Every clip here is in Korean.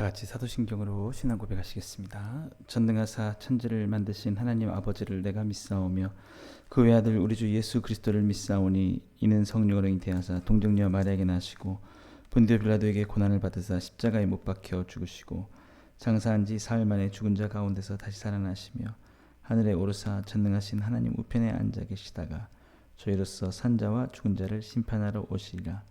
다 같이 사도신경으로 신앙 고백하시겠습니다. 전능하사 천지를 만드신 하나님 아버지를 내가 믿사오며 그 외아들 우리 주 예수 그리스도를 믿사오니 이는 성령으로 잉태하사 동정녀 마리아에게 나시고 본디오 빌라도에게 고난을 받으사 십자가에 못 박혀 죽으시고 장사한 지 사흘 만에 죽은 자 가운데서 다시 살아나시며 하늘에 오르사 전능하신 하나님 우편에 앉아 계시다가 저희로서 산자와 죽은 자를 심판하러 오시리라.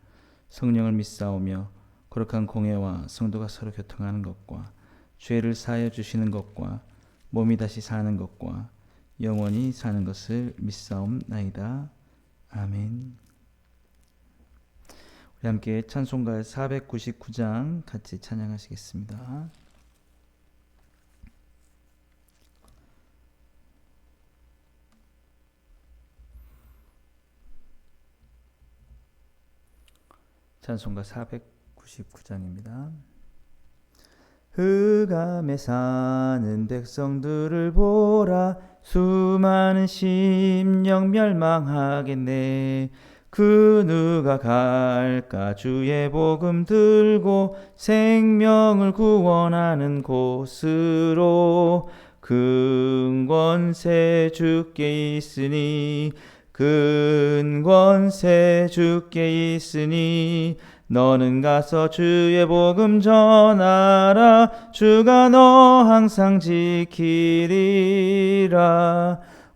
성령을 믿사오며 거룩한 공회와 성도가 서로 교통하는 것과 죄를 사하여 주시는 것과 몸이 다시 사는 것과 영원히 사는 것을 믿사옵나이다. 아멘. 우리 함께 찬송가 499장 같이 찬양하시겠습니다. 찬송가 499장입니다. 흑암에 사는 백성들을 보라. 수많은 심령 멸망하겠네. 그 누가 갈까 주의 복음 들고 생명을 구원하는 곳으로. 근권세 주께 있으니 근권세 주께 있으니 너는 가서 주의 복음 전하라. 주가 너 항상 지키리라.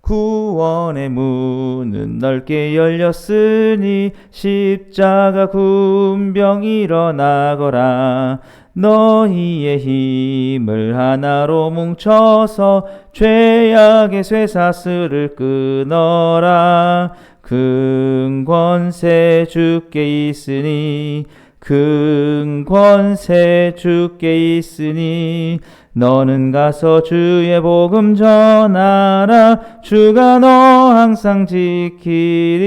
구원의 문은 넓게 열렸으니 십자가 군병 일어나거라. 너희의 힘을 하나로 뭉쳐서 죄악의 쇠사슬을 끊어라. 근권세 주께 있으니 근권세 주께 있으니 너는 가서 주의 복음 전하라. 주가 너 항상 지키리라.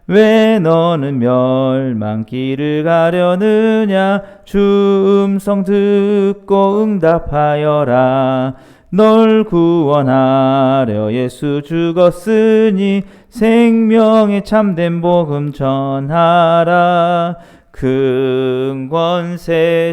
왜 너는 멸망길을 가려느냐. 주 음성 듣고 응답하여라. 널 구원하려 예수 죽었으니 생명의 참된 복음 전하라. 근권세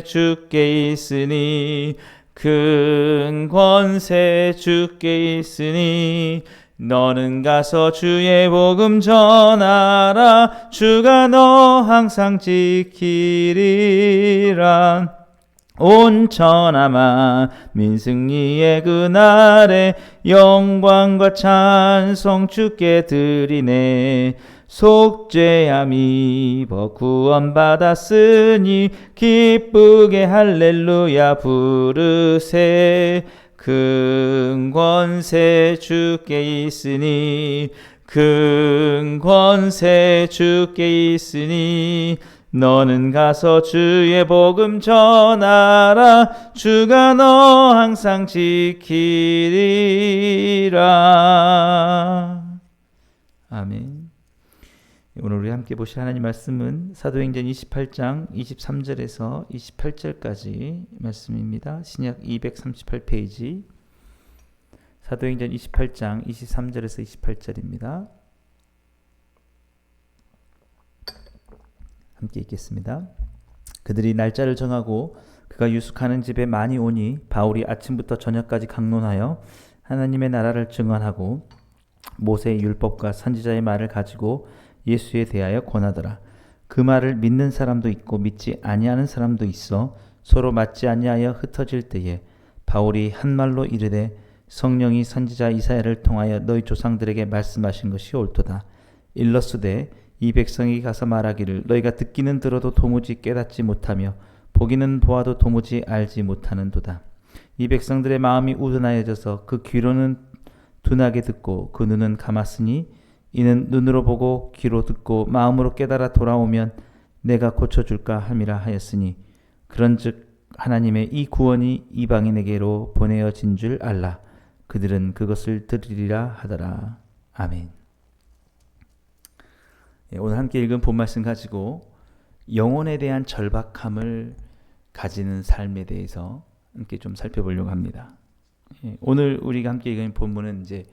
주께 있으니 근권세 주께 있으니 너는 가서 주의 복음 전하라. 주가 너 항상 지키리라. 온 천하만 민승리의 그날에 영광과 찬송 주께 드리네. 속죄함 입어 구원받았으니 기쁘게 할렐루야 부르세. 근권세 주께 있으니 근권세 주께 있으니 너는 가서 주의 복음 전하라. 주가 너 항상 지키리라. 아멘. 오늘 우리 함께 보실 하나님 말씀은 사도행전 28장 23절에서 28절까지 말씀입니다. 신약 238페이지 사도행전 28장 23절에서 28절입니다. 함께 읽겠습니다. 그들이 날짜를 정하고 그가 유숙하는 집에 많이 오니 바울이 아침부터 저녁까지 강론하여 하나님의 나라를 증언하고 모세의 율법과 선지자의 말을 가지고 예수에 대하여 권하더라. 그 말을 믿는 사람도 있고 믿지 아니하는 사람도 있어 서로 맞지 아니하여 흩어질 때에 바울이 한 말로 이르되 성령이 선지자 이사야를 통하여 너희 조상들에게 말씀하신 것이 옳도다. 일러스되 이 백성이 가서 말하기를 너희가 듣기는 들어도 도무지 깨닫지 못하며 보기는 보아도 도무지 알지 못하는도다. 이 백성들의 마음이 우둔하여져서 그 귀로는 둔하게 듣고 그 눈은 감았으니 이는 눈으로 보고 귀로 듣고 마음으로 깨달아 돌아오면 내가 고쳐줄까 함이라 하였으니 그런즉 하나님의 이 구원이 이방인에게로 보내어진 줄 알라. 그들은 그것을 들으리라 하더라. 아멘. 오늘 함께 읽은 본 말씀 가지고 영혼에 대한 절박함을 가지는 삶에 대해서 함께 좀 살펴보려고 합니다. 오늘 우리가 함께 읽은 본문은 이제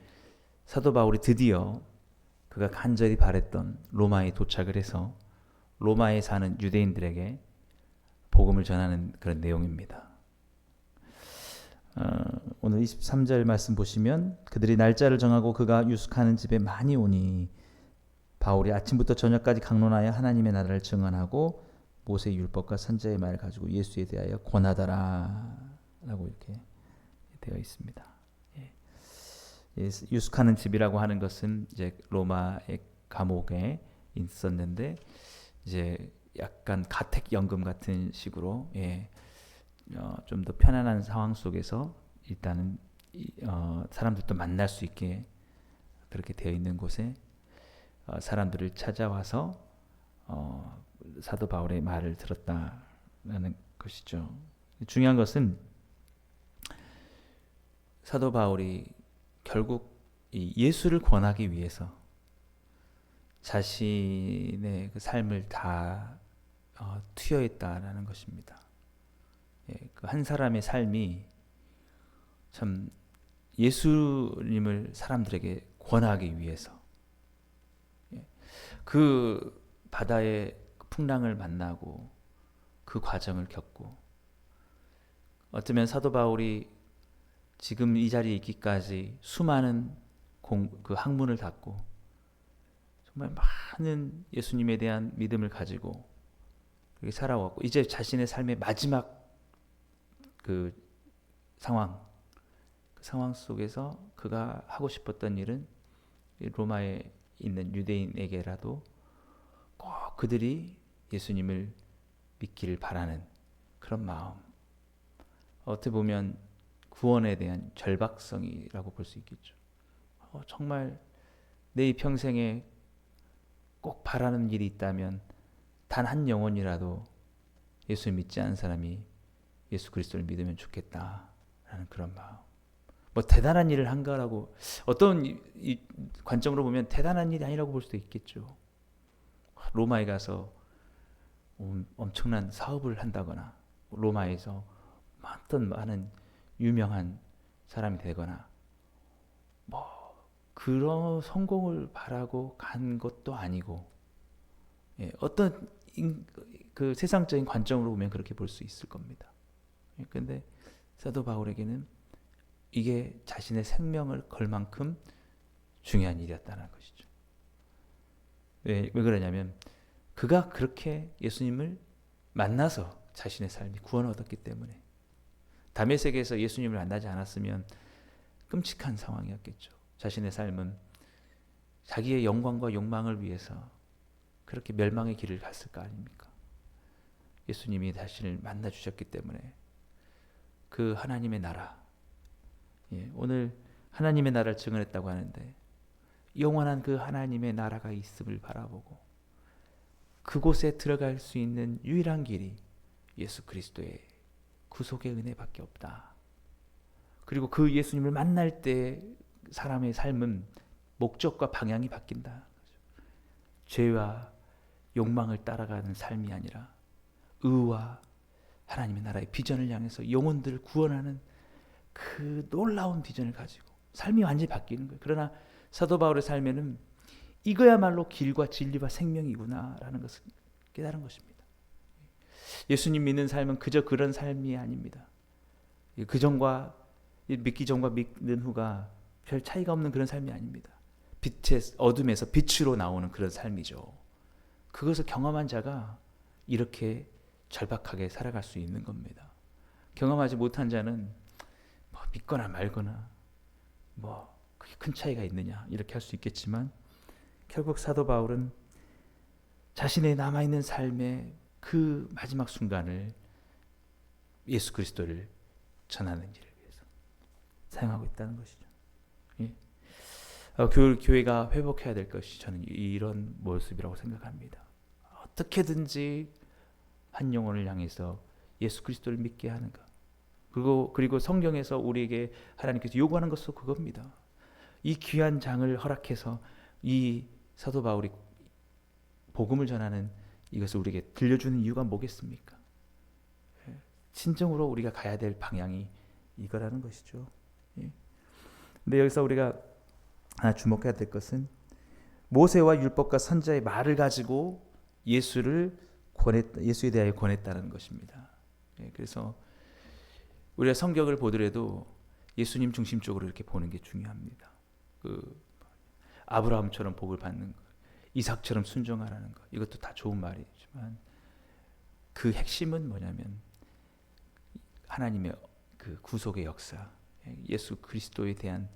사도 바울이 드디어 그가 간절히 바랬던 로마에 도착을 해서 로마에 사는 유대인들에게 복음을 전하는 그런 내용입니다. 오늘 23절 말씀 보시면 그들이 날짜를 정하고 그가 유숙하는 집에 많이 오니 바울이 아침부터 저녁까지 강론하여 하나님의 나라를 증언하고 모세의 율법과 선지자의 말을 가지고 예수에 대하여 권하더라 라고 이렇게 되어 있습니다. 유숙하는 집이라고 하는 것은 이제 로마의 감옥에 있었는데 이제 약간 가택연금 같은 식으로 좀 더 편안한 상황 속에서 일단은 사람들도 만날 수 있게 그렇게 되어 있는 곳에 사람들을 찾아와서 사도 바울의 말을 들었다라는 것이죠. 중요한 것은 사도 바울이 결국 이 예수를 권하기 위해서 자신의 그 삶을 다 투여했다라는 것입니다. 그 한 사람의 삶이 참 예수님을 사람들에게 권하기 위해서 그 바다의 풍랑을 만나고 그 과정을 겪고 어쩌면 사도 바울이 지금 이 자리에 있기까지 수많은 그 학문을 닫고 정말 많은 예수님에 대한 믿음을 가지고 그렇게 살아왔고 이제 자신의 삶의 마지막 그 상황 속에서 그가 하고 싶었던 일은 로마에 있는 유대인에게라도 꼭 그들이 예수님을 믿기를 바라는 그런 마음, 어떻게 보면 구원에 대한 절박성이라고 볼 수 있겠죠. 정말 내 이 평생에 꼭 바라는 일이 있다면 단 한 영혼이라도 예수 믿지 않은 사람이 예수 그리스도를 믿으면 좋겠다라는 그런 마음. 뭐 대단한 일을 한 거라고 어떤 이 관점으로 보면 대단한 일이 아니라고 볼 수도 있겠죠. 로마에 가서 엄청난 사업을 한다거나 로마에서 어떤 많은 유명한 사람이 되거나 뭐 그런 성공을 바라고 간 것도 아니고 어떤 그 세상적인 관점으로 보면 그렇게 볼 수 있을 겁니다. 그런데 사도 바울에게는 이게 자신의 생명을 걸 만큼 중요한 일이었다는 것이죠. 왜 그러냐면 그가 그렇게 예수님을 만나서 자신의 삶이 구원을 얻었기 때문에 다메섹에서 예수님을 만나지 않았으면 끔찍한 상황이었겠죠. 자신의 삶은 자기의 영광과 욕망을 위해서 그렇게 멸망의 길을 갔을 거 아닙니까? 예수님이 자신을 만나 주셨기 때문에 그 하나님의 나라, 오늘 하나님의 나라를 증언했다고 하는데 영원한 그 하나님의 나라가 있음을 바라보고 그곳에 들어갈 수 있는 유일한 길이 예수 그리스도의 구속의 은혜밖에 없다. 그리고 그 예수님을 만날 때 사람의 삶은 목적과 방향이 바뀐다. 죄와 욕망을 따라가는 삶이 아니라 의와 하나님의 나라의 비전을 향해서 영혼들을 구원하는 그 놀라운 비전을 가지고 삶이 완전히 바뀌는 거예요. 그러나 사도 바울의 삶에는 이거야말로 길과 진리와 생명이구나라는 것을 깨달은 것입니다. 예수님 믿는 삶은 그저 그런 삶이 아닙니다. 그 전과 믿기 전과 믿는 후가 별 차이가 없는 그런 삶이 아닙니다. 빛의 어둠에서 빛으로 나오는 그런 삶이죠. 그것을 경험한 자가 이렇게 절박하게 살아갈 수 있는 겁니다. 경험하지 못한 자는 뭐 믿거나 말거나 뭐 그게 큰 차이가 있느냐 이렇게 할 수 있겠지만 결국 사도 바울은 자신의 남아있는 삶의 그 마지막 순간을 예수 그리스도를 전하는 일을 위해서 사용하고 있다는 것이죠. 교회가 회복해야 될 것이 저는 이런 모습이라고 생각합니다. 어떻게든지 한 영혼을 향해서 예수 그리스도를 믿게 하는가. 그리고 성경에서 우리에게 하나님께서 요구하는 것도 그겁니다. 이 귀한 장을 허락해서 이 사도 바울이 복음을 전하는 이것을 우리에게 들려주는 이유가 뭐겠습니까? 진정으로 우리가 가야 될 방향이 이거라는 것이죠. 근데 여기서 우리가 하나 주목해야 될 것은 모세와 율법과 선지자의 말을 가지고 예수에 대하여 권했다는 것입니다. 그래서 우리가 성경을 보더라도 예수님 중심적으로 이렇게 보는 게 중요합니다. 아브라함처럼 복을 받는 것, 이삭처럼 순종하라는 것, 이것도 다 좋은 말이지만 그 핵심은 뭐냐면 하나님의 그 구속의 역사, 예수 그리스도에 대한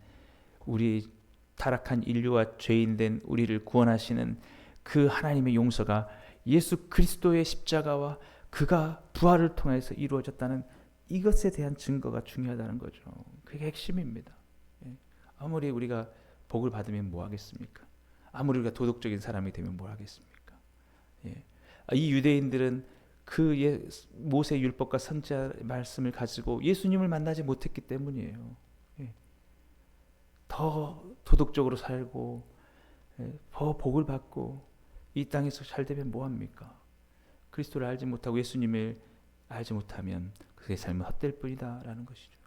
우리 타락한 인류와 죄인된 우리를 구원하시는 그 하나님의 용서가 예수 그리스도의 십자가와 그가 부활을 통해서 이루어졌다는 이것에 대한 증거가 중요하다는 거죠. 그게 핵심입니다. 아무리 우리가 복을 받으면 뭐 하겠습니까? 아무리 우리가 도덕적인 사람이 되면 뭐 하겠습니까? 이 유대인들은 그 모세 율법과 선지자 말씀을 가지고 예수님을 만나지 못했기 때문이에요. 더 도덕적으로 살고 더 복을 받고 이 땅에서 잘 되면 뭐 합니까? 그리스도를 알지 못하고 예수님을 알지 못하면 그의 삶은 헛될 뿐이다라는 것이죠.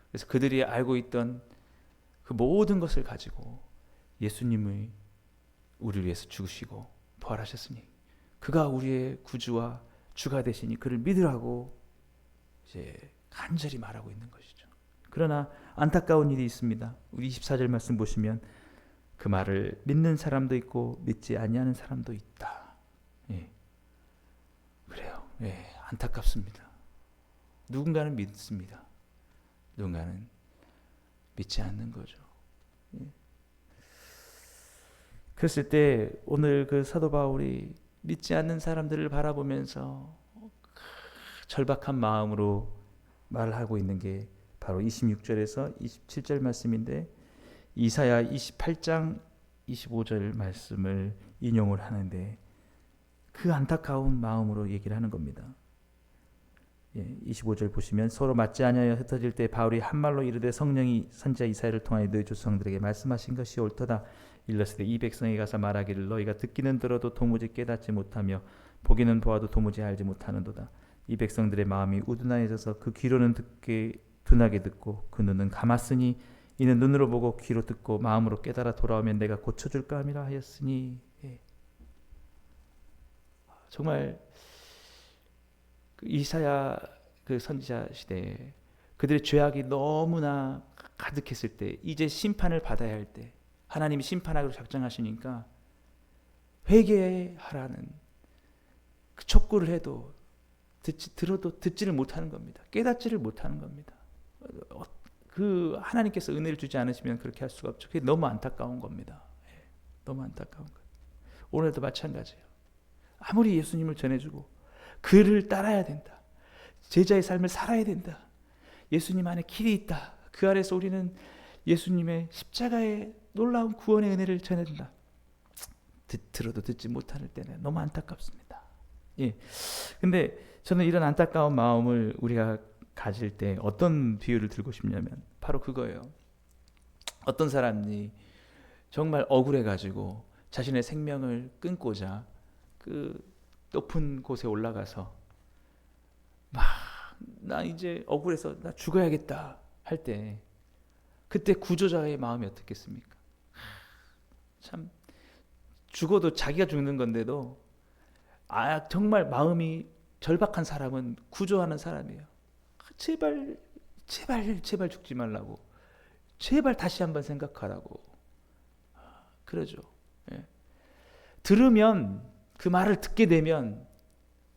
그래서 그들이 알고 있던 그 모든 것을 가지고 예수님의 우리를 위해서 죽으시고 부활하셨으니 그가 우리의 구주와 주가 되시니 그를 믿으라고 이제 간절히 말하고 있는 것이죠. 그러나 안타까운 일이 있습니다. 우리 24절 말씀 보시면 그 말을 믿는 사람도 있고 믿지 아니하는 사람도 있다. 그래요. 안타깝습니다. 누군가는 믿습니다. 누군가는 믿지 않는 거죠. 그랬을 때 오늘 그 사도 바울이 믿지 않는 사람들을 바라보면서 절박한 마음으로 말을 하고 있는 게 바로 26절에서 27절 말씀인데 이사야 28장 25절 말씀을 인용을 하는데 그 안타까운 마음으로 얘기를 하는 겁니다. 25절 보시면 서로 맞지 아니하여 흩어질 때 바울이 한 말로 이르되 성령이 선지자 이사야를 통하여 너희 조상들에게 말씀하신 것이 옳도다. 일러스되 이 백성에 가서 말하기를 너희가 듣기는 들어도 도무지 깨닫지 못하며 보기는 보아도 도무지 알지 못하는도다. 이 백성들의 마음이 우둔하여져서 그 귀로는 듣게 둔하게 듣고 그 눈은 감았으니 이는 눈으로 보고 귀로 듣고 마음으로 깨달아 돌아오면 내가 고쳐줄까 함이라 하였으니. 정말 그 이사야 그 선지자 시대에 그들의 죄악이 너무나 가득했을 때 이제 심판을 받아야 할 때 하나님이 심판하기로 작정하시니까 회개하라는 그 촉구를 해도 들어도 듣지를 못하는 겁니다. 깨닫지를 못하는 겁니다. 그 하나님께서 은혜를 주지 않으시면 그렇게 할 수가 없죠. 그게 너무 안타까운 겁니다. 너무 안타까운 거예요. 오늘도 마찬가지예요. 아무리 예수님을 전해주고 그를 따라야 된다. 제자의 삶을 살아야 된다. 예수님 안에 길이 있다. 그 아래서 우리는 예수님의 십자가의 놀라운 구원의 은혜를 전해야 된다. 들어도 듣지 못할 때는 너무 안타깝습니다. 근데 저는 이런 안타까운 마음을 우리가 가질 때 어떤 비유를 들고 싶냐면 바로 그거예요. 어떤 사람이 정말 억울해가지고 자신의 생명을 끊고자 그 높은 곳에 올라가서 나 이제 억울해서 나 죽어야겠다 할 때 그때 구조자의 마음이 어떻겠습니까? 참 죽어도 자기가 죽는 건데도 정말 마음이 절박한 사람은 구조하는 사람이에요. 제발 죽지 말라고, 제발 다시 한번 생각하라고 그러죠. 들으면 그 말을 듣게 되면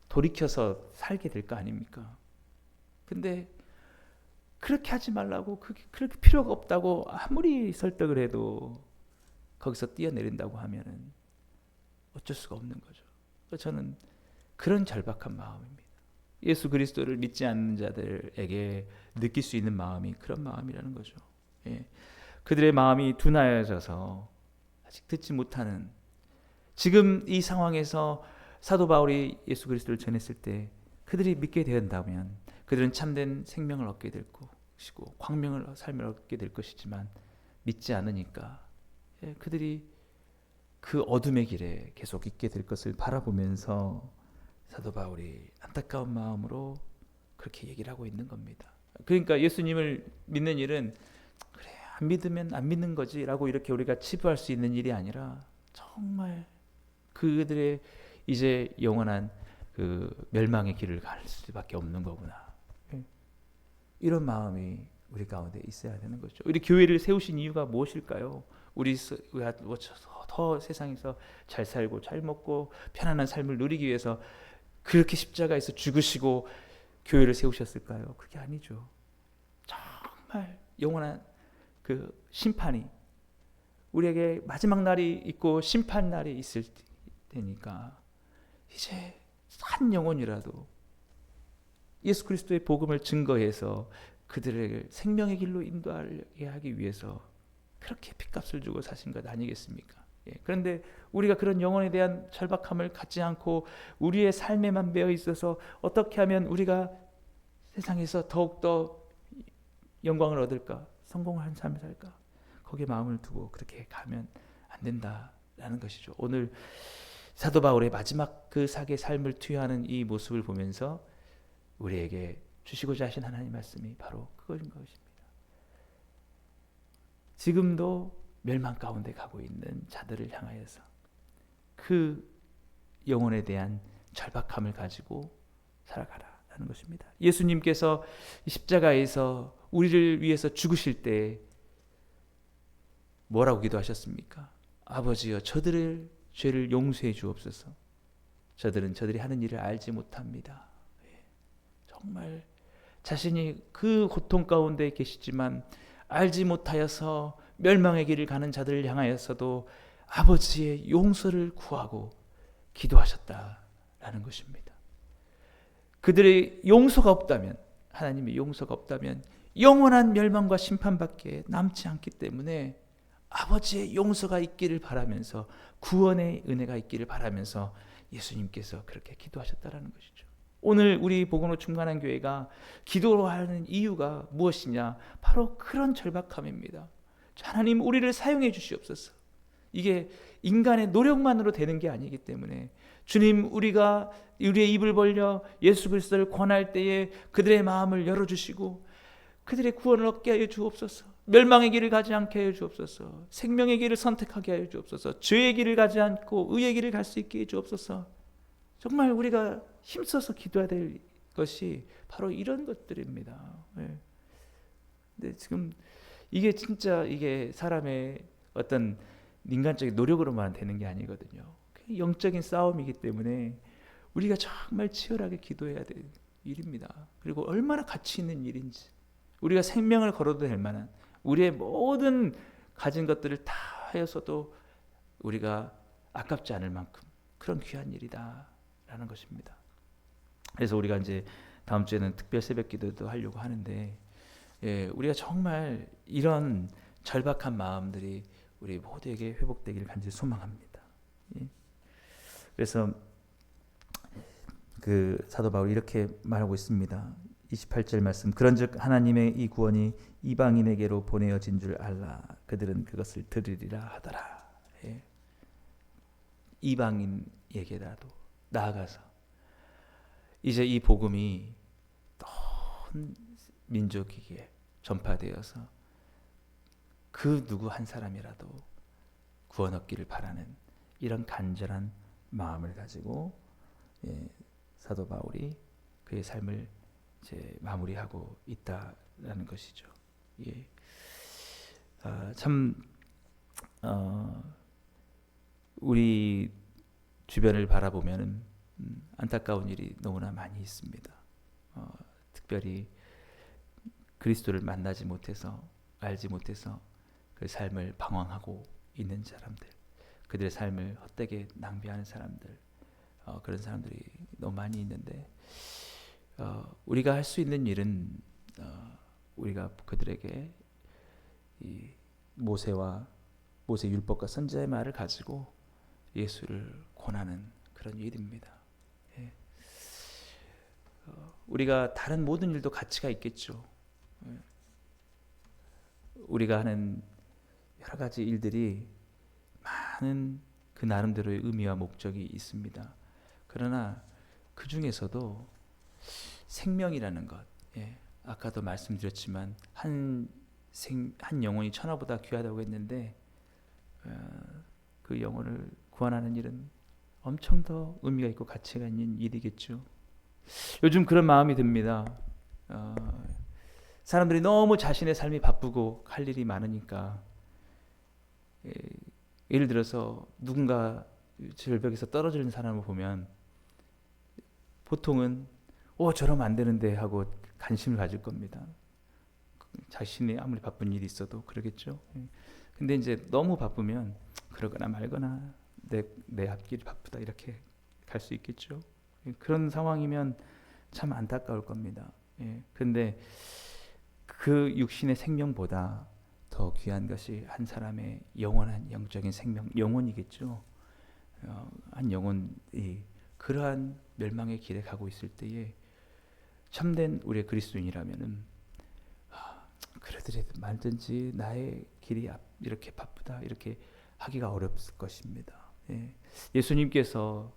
돌이켜서 살게 될 거 아닙니까? 근데 그렇게 하지 말라고, 그렇게 필요가 없다고 아무리 설득을 해도 거기서 뛰어내린다고 하면은 어쩔 수가 없는 거죠. 저는 그런 절박한 마음입니다. 예수 그리스도를 믿지 않는 자들에게 느낄 수 있는 마음이 그런 마음이라는 거죠. 그들의 마음이 둔하여져서 아직 듣지 못하는, 지금 이 상황에서 사도 바울이 예수 그리스도를 전했을 때 그들이 믿게 된다면 그들은 참된 생명을 얻게 될 것이고 광명을 삶을 얻게 될 것이지만 믿지 않으니까 그들이 그 어둠의 길에 계속 있게 될 것을 바라보면서 사도 바울이 안타까운 마음으로 그렇게 얘기를 하고 있는 겁니다. 그러니까 예수님을 믿는 일은 그래 안 믿으면 안 믿는 거지라고 이렇게 우리가 치부할 수 있는 일이 아니라 정말 그들의 이제 영원한 그 멸망의 길을 갈 수밖에 없는 거구나. 이런 마음이 우리 가운데 있어야 되는 거죠. 우리 교회를 세우신 이유가 무엇일까요? 우리가 더 세상에서 잘 살고 잘 먹고 편안한 삶을 누리기 위해서 그렇게 십자가에서 죽으시고 교회를 세우셨을까요? 그게 아니죠. 정말 영원한 그 심판이 우리에게 마지막 날이 있고 심판 날이 있을 테니까 이제 한 영혼이라도 예수 그리스도의 복음을 증거해서 그들에게 생명의 길로 인도하게 하기 위해서 그렇게 핏값을 주고 사신 것 아니겠습니까? 그런데 우리가 그런 영혼에 대한 절박함을 갖지 않고 우리의 삶에만 매여 있어서 어떻게 하면 우리가 세상에서 더욱더 영광을 얻을까? 성공한 삶을 살까? 거기에 마음을 두고 그렇게 가면 안 된다라는 것이죠. 오늘 사도 바울의 마지막 그 사기의 삶을 투여하는 이 모습을 보면서 우리에게 주시고자 하신 하나님 말씀이 바로 그것인 것입니다. 지금도 멸망 가운데 가고 있는 자들을 향하여서 그 영혼에 대한 절박함을 가지고 살아가라라는 것입니다. 예수님께서 십자가에서 우리를 위해서 죽으실 때 뭐라고 기도하셨습니까? 아버지여 저들의 죄를 용서해 주옵소서. 저들은 저들이 하는 일을 알지 못합니다. 정말 자신이 그 고통 가운데 계시지만 알지 못하여서 멸망의 길을 가는 자들을 향하여서도 아버지의 용서를 구하고 기도하셨다라는 것입니다. 그들의 용서가 없다면, 하나님의 용서가 없다면 영원한 멸망과 심판밖에 남지 않기 때문에 아버지의 용서가 있기를 바라면서, 구원의 은혜가 있기를 바라면서 예수님께서 그렇게 기도하셨다라는 것이죠. 오늘 우리 복음으로 충만한 교회가 기도하는 이유가 무엇이냐? 바로 그런 절박함입니다. 하나님 우리를 사용해 주시옵소서. 이게 인간의 노력만으로 되는 게 아니기 때문에 주님, 우리가 우리의 입을 벌려 예수 그리스도를 권할 때에 그들의 마음을 열어주시고 그들의 구원을 얻게 하여 주옵소서. 멸망의 길을 가지 않게 하여 주옵소서. 생명의 길을 선택하게 하여 주옵소서. 죄의 길을 가지 않고 의의 길을 갈 수 있게 해 주옵소서. 정말 우리가 힘써서 기도해야 될 것이 바로 이런 것들입니다. 근데 지금 이게 진짜 이게 사람의 어떤 인간적인 노력으로만 되는 게 아니거든요. 영적인 싸움이기 때문에 우리가 정말 치열하게 기도해야 될 일입니다. 그리고 얼마나 가치 있는 일인지, 우리가 생명을 걸어도 될 만한 우리의 모든 가진 것들을 다 하여서도 우리가 아깝지 않을 만큼 그런 귀한 일이다라는 것입니다. 그래서 우리가 이제 다음 주에는 특별 새벽 기도도 하려고 하는데, 우리가 정말 이런 절박한 마음들이 우리 모두에게 회복되기를 간절히 소망합니다. 그래서 그 사도 바울이 이렇게 말하고 있습니다. 28절 말씀. 그런즉 하나님의 이 구원이 이방인에게로 보내어진 줄 알라. 그들은 그것을 들으리라 하더라. 이방인에게라도 나아가서 이제 이 복음이 온 민족에게 전파되어서 그 누구 한 사람이라도 구원 얻기를 바라는 이런 간절한 마음을 가지고 사도 바울이 그의 삶을 이제 마무리하고 있다라는 것이죠. 우리 주변을 바라보면 안타까운 일이 너무나 많이 있습니다. 특별히 그리스도를 만나지 못해서, 알지 못해서 그 삶을 방황하고 있는 사람들, 그들의 삶을 헛되게 낭비하는 사람들, 그런 사람들이 너무 많이 있는데, 우리가 할 수 있는 일은 우리가 그들에게 이 모세 율법과 선지자의 말을 가지고 예수를 권하는 그런 일입니다. 우리가 다른 모든 일도 가치가 있겠죠. 우리가 하는 여러 가지 일들이 많은 그 나름대로의 의미와 목적이 있습니다. 그러나 그 중에서도 생명이라는 것, 아까도 말씀드렸지만 한 영혼이 천하보다 귀하다고 했는데 그 영혼을 구원하는 일은 엄청 더 의미가 있고 가치가 있는 일이겠죠. 요즘 그런 마음이 듭니다. 사람들이 너무 자신의 삶이 바쁘고 할 일이 많으니까, 예를 들어서 누군가 절벽에서 떨어지는 사람을 보면 보통은 저러면 안 되는데 하고 관심을 가질 겁니다. 자신이 아무리 바쁜 일이 있어도 그러겠죠. 근데 이제 너무 바쁘면 그러거나 말거나 내 앞길이 바쁘다 이렇게 갈 수 있겠죠. 그런 상황이면 참 안타까울 겁니다. 근데 그 육신의 생명보다 더 귀한 것이 한 사람의 영원한 영적인 생명, 영혼이겠죠. 한 영혼이 그러한 멸망의 길에 가고 있을 때에 참된 우리의 그리스도인이라면은 그러더라도 말든지 나의 길이 이렇게 바쁘다 이렇게 하기가 어렵을 것입니다. 예수님께서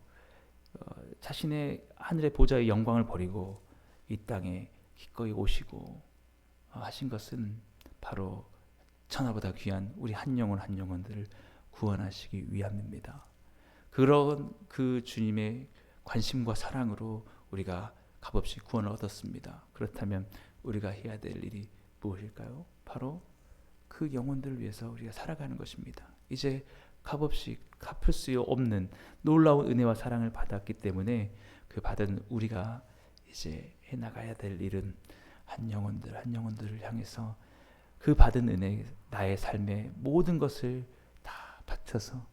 자신의 하늘의 보좌의 영광을 버리고 이 땅에 기꺼이 오시고 하신 것은 바로 천하보다 귀한 우리 한 영혼 한 영혼들을 구원하시기 위함입니다. 그런 그 주님의 관심과 사랑으로 우리가 값없이 구원을 얻었습니다. 그렇다면 우리가 해야 될 일이 무엇일까요? 바로 그 영혼들을 위해서 우리가 살아가는 것입니다. 이제 값없이 갚을 수 없는 놀라운 은혜와 사랑을 받았기 때문에 그 받은 우리가 이제 해나가야 될 일은 한 영혼들을 향해서 그 받은 은혜, 나의 삶의 모든 것을 다 바쳐서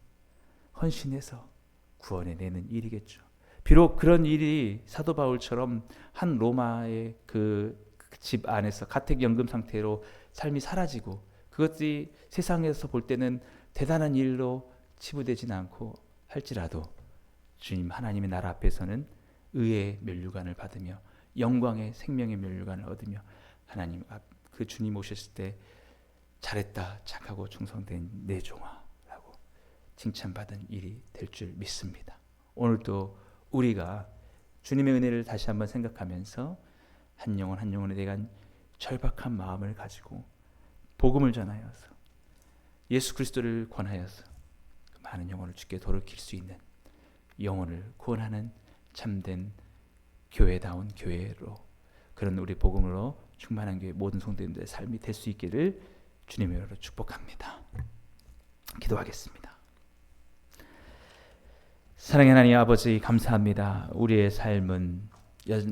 헌신해서 구원해내는 일이겠죠. 비록 그런 일이 사도 바울처럼 한 로마의 그 집 안에서 가택연금 상태로 삶이 사라지고 그것이 세상에서 볼 때는 대단한 일로 치부되진 않고 할지라도 주님 하나님의 나라 앞에서는 의의 면류관을 받으며 영광의 생명의 면류관을 얻으며 하나님 앞 그 주님 오셨을 때 잘했다 착하고 충성된 내 종아라고 칭찬받은 일이 될 줄 믿습니다. 오늘도 우리가 주님의 은혜를 다시 한번 생각하면서 한 영혼 한 영혼에 대한 절박한 마음을 가지고 복음을 전하여서 예수 그리스도를 권하여서 많은 영혼을 주께 돌이킬 수 있는 영혼을 구원하는 참된 교회다운 교회로 그런 우리 복음으로 충만한 교회 모든 성도님들의 삶이 될 수 있기를 주님의 이름으로 축복합니다. 기도하겠습니다. 사랑의 하나님 아버지 감사합니다. 우리의 삶은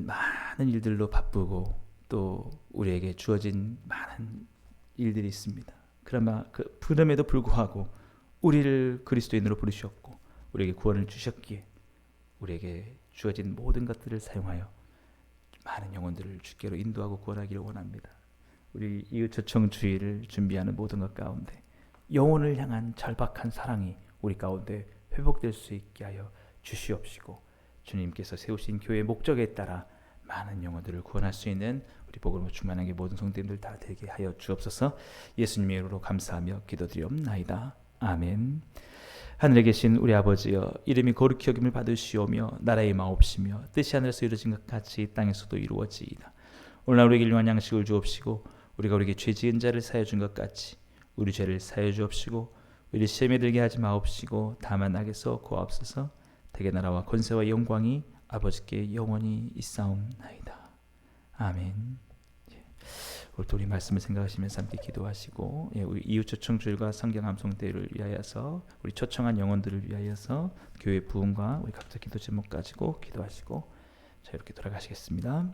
많은 일들로 바쁘고 또 우리에게 주어진 많은 일들이 있습니다. 그럼에도 불구하고 우리를 그리스도인으로 부르셨고 우리에게 구원을 주셨기에 우리에게 주어진 모든 것들을 사용하여 많은 영혼들을 주께로 인도하고 구원하기를 원합니다. 우리 이웃 초청주의를 준비하는 모든 것 가운데 영혼을 향한 절박한 사랑이 우리 가운데 회복될 수 있게 하여 주시옵시고 주님께서 세우신 교회의 목적에 따라 많은 영혼들을 구원할 수 있는 우리 복음으로 충만하게 모든 성도님들 다 되게 하여 주옵소서. 예수님의 이름으로 감사하며 기도드리옵나이다. 아멘. 하늘에 계신 우리 아버지여, 이름이 거룩히 여김을 받으시오며 나라의 마옵시며 뜻이 하늘에서 이루어진 것 같이 땅에서도 이루어지이다. 오늘날 우리에게 일용할 양식을 주옵시고 우리가 우리에게 죄 지은 자를 사하여 준 것 같이 우리 죄를 사하여 주옵시고 우리 시험에 들게 하지 마옵시고 다만 악에서 구하옵소서. 대개 나라와 권세와 영광이 아버지께 영원히 있사옵나이다. 아멘. 오늘도 우리 말씀을 생각하시면서 함께 기도하시고 우리 이웃 초청주일과 성경 암송대를 위하여서 우리 초청한 영혼들을 위하여서 교회 부흥과 우리 각자 기도 제목 가지고 기도하시고 자 이렇게 돌아가시겠습니다.